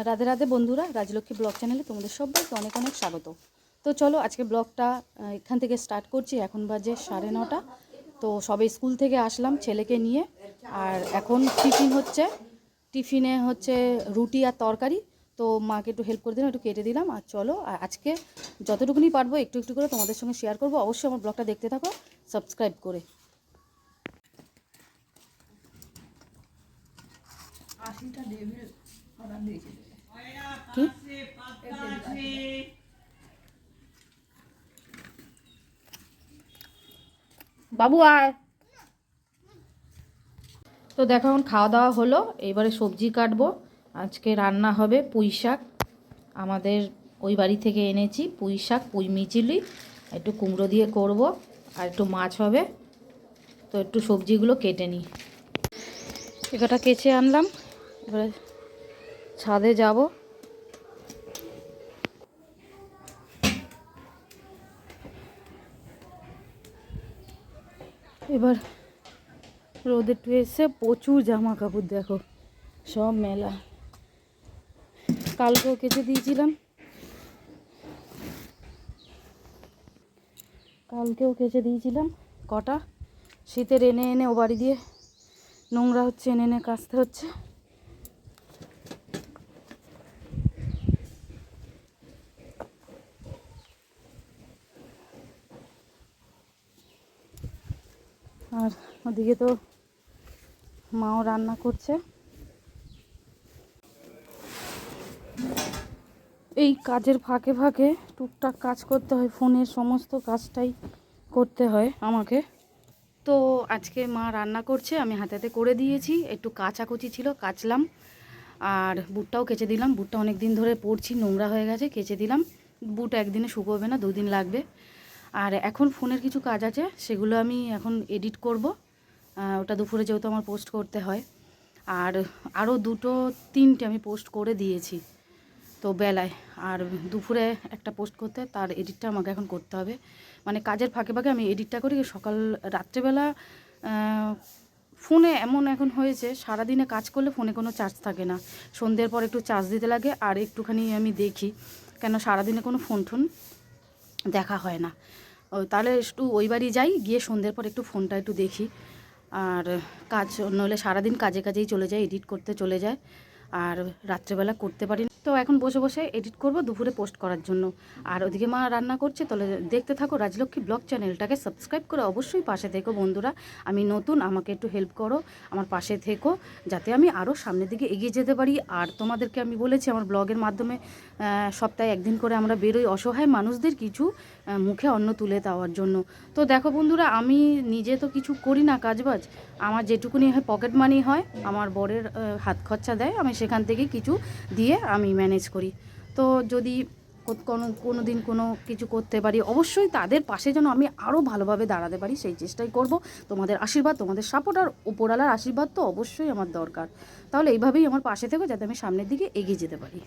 রাধে রাধে বন্ধুরা, রাজলক্ষ্মী ব্লগ চ্যানেলে তোমাদের সবাইকে অনেক অনেক স্বাগত। তো চলো আজকে ব্লগটা এখান থেকে স্টার্ট করছি। এখন বাজে 9:30। তো সবে স্কুল থেকে আসলাম ছেলেকে নিয়ে, আর এখন টিফিনে হচ্ছে রুটি আর তরকারি। তো মাকে একটু হেল্প করে দিলাম, একটু কেটে দিলাম। আর চলো আজকে যতটুকুনি পারবো একটু একটু করে তোমাদের সঙ্গে শেয়ার করবো। অবশ্যই আমার ব্লগটা দেখতে থাকো সাবস্ক্রাইব করে। কি বাবু আয়। তো দেখো এখন খাওয়া দাওয়া হলো, এবারে সবজি কাটবো। আজকে রান্না হবে পুঁই শাক, আমাদের ওই বাড়ি থেকে এনেছি পুঁই শাক, পুঁই মিচিলি, একটু কুমড়ো দিয়ে করব, আর একটু মাছ হবে। তো একটু সবজিগুলো কেটে নিই। এটা কেচে আনলাম, এবারে ছাদে যাব। এবার রোদে একটু এসে প্রচুর জামা কাপড় দেখো সব মেলা। কালকেও কেচে দিয়েছিলাম কটা। শীতের এনে এনে ও বাড়ি দিয়ে নোংরা হচ্ছে, এনে এনে কাচতে হচ্ছে। আর ওদিকে তো মাও রান্না করছে। এই কাজের ফাঁকে ফাঁকে টুকটাক কাজ করতে হয়, ফোনের সমস্ত কাজটাই করতে হয় আমাকে। তো আজকে মা রান্না করছে, আমি হাতে হাতে করে দিয়েছি। একটু কাচাকুচি ছিল, কাচলাম। আর বুটটাও কেচে দিলাম। বুটটা অনেক দিন ধরে পরছি, নোংরা হয়ে গেছে, কেচে দিলাম। বুট একদিনে শুকোবে না, 2 দিন লাগবে। আর এখন ফোনের কিছু কাজ আছে, সেগুলো আমি এখন এডিট করব। ওটা দুপুরে যেহেতু আমার পোস্ট করতে হয়। আর আরও 2-3টে আমি পোস্ট করে দিয়েছি তো বেলায়। আর দুপুরে একটা পোস্ট করতে, তার এডিটটা আমাকে এখন করতে হবে। মানে কাজের ফাঁকে ফাঁকে আমি এডিটটা করি। রাত্রেবেলা ফোনে এমন এখন হয়েছে, সারাদিনে কাজ করলে ফোনে কোনো চার্জ থাকে না। সন্ধ্যের পর একটু চার্জ দিতে লাগে, আর একটুখানি আমি দেখি, কেন সারাদিনে কোনো ফোন দেখা হয় না। তাহলে একটু ওই বাড়ি যাই, গিয়ে সন্ধ্যের পর একটু ফোনটা একটু দেখি। আর কাজ নইলে সারাদিন কাজেই চলে যায়, এডিট করতে চলে যায়, আর রাত্রেবেলা করতে পারি না। তো এখন বসে বসে এডিট করব দুপুরে পোস্ট করার জন্য। আর ওদিকে মা রান্না করছে, তাহলে দেখতে থাকো। রাজলক্ষ্মী ব্লগ চ্যানেলটাকে সাবস্ক্রাইব করে অবশ্যই পাশে থেকো বন্ধুরা। আমি নতুন, আমাকে একটু হেল্প করো, আমার পাশে থেকো, যাতে আমি আরও সামনের দিকে এগিয়ে যেতে পারি। আর তোমাদেরকে আমি বলেছি আমার ব্লগের মাধ্যমে সপ্তাহে একদিন করে আমরা বেরোই অসহায় মানুষদের কিছু মুখে অন্ন তুলে দেওয়ার জন্য। তো দেখো বন্ধুরা, আমি নিজে তো কিছু করি না কাজবাজ, আমার যেটুকুনি হয় পকেট মানি হয়, আমার বরের হাত খরচা দেয়, আমি সেখান থেকে কিছু দিয়ে আমি ম্যানেজ করি। তো যদি কোনো দিন কোনো কিছু করতে পারি, অবশ্যই তাদের পাশে যেন আমি আরও ভালোভাবে দাঁড়াতে পারি, সেই চেষ্টাই করব। তোমাদের আশীর্বাদ, তোমাদের সাপোর্ট আর উপরওয়ালার আশীর্বাদ তো অবশ্যই আমার দরকার। তাহলে এইভাবেই আমার পাশে থেকো, যাতে আমি সামনের দিকে এগিয়ে যেতে পারি।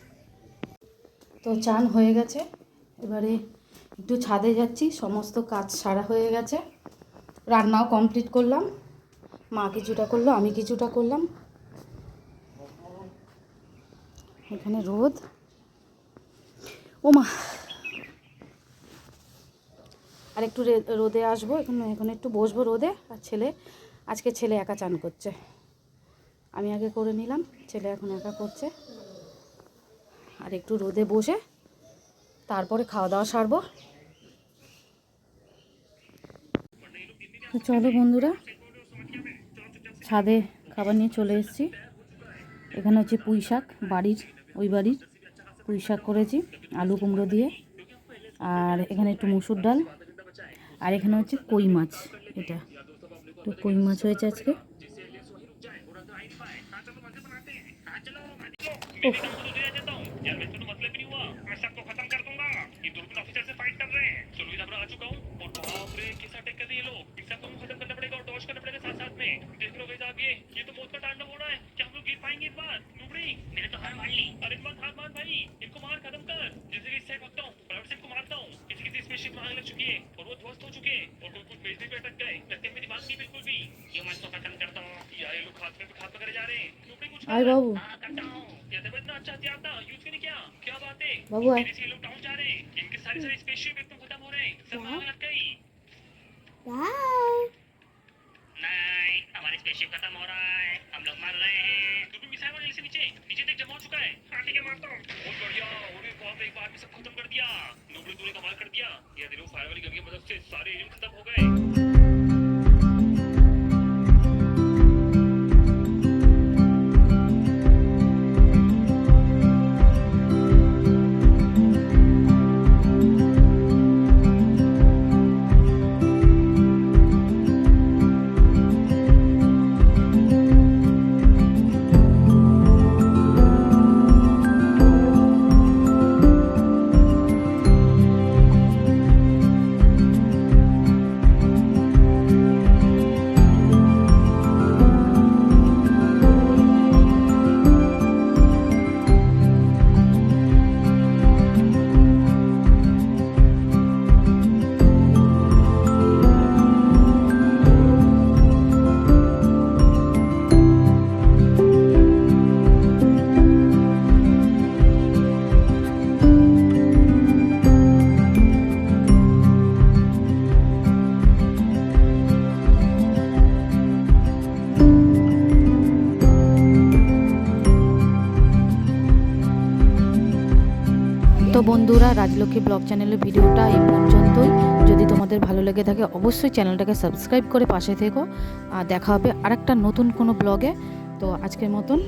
তো চান হয়ে গেছে, এবারে একটু ছাদে যাচ্ছি। সমস্ত কাজ সারা হয়ে গেছে, রান্নাও কমপ্লিট করলাম। মা কিছুটা করলো, আমি কিছুটা করলাম। এখানে রোদ, ও মা, আর একটু রোদে আসবো। এখন একটু বসবো রোদে। আর আজকে ছেলে একা চান করছে, আমি আগে করে নিলাম, ছেলে এখন একা করছে। আর একটু রোদে বসে তারপরে খাওয়া দাওয়া সারবো। তো চলো বন্ধুরা, ছাদে খাবার নিয়ে চলে এসেছি। এখানে হচ্ছে পুঁই শাক, ওই বাড়ির পুঁই শাক করেছি আলু কুমড়ো দিয়ে। আর এখানে একটু মুসুর ডাল, আর এখানে হচ্ছে কই মাছ। এটা একটু কই মাছ হয়েছে আজকে। উফ, আয় বাবু। বাবু আয়। তো বন্ধুরা, রাজলক্ষ্মী ব্লগ চ্যানেলের ভিডিওটা এই পর্যন্তই। যদি তোমাদের ভালো লেগে থাকে অবশ্যই চ্যানেলটাকে সাবস্ক্রাইব করে পাশে থেকো। আর দেখা হবে আরেকটা নতুন কোনো ব্লগে। তো আজকের মতন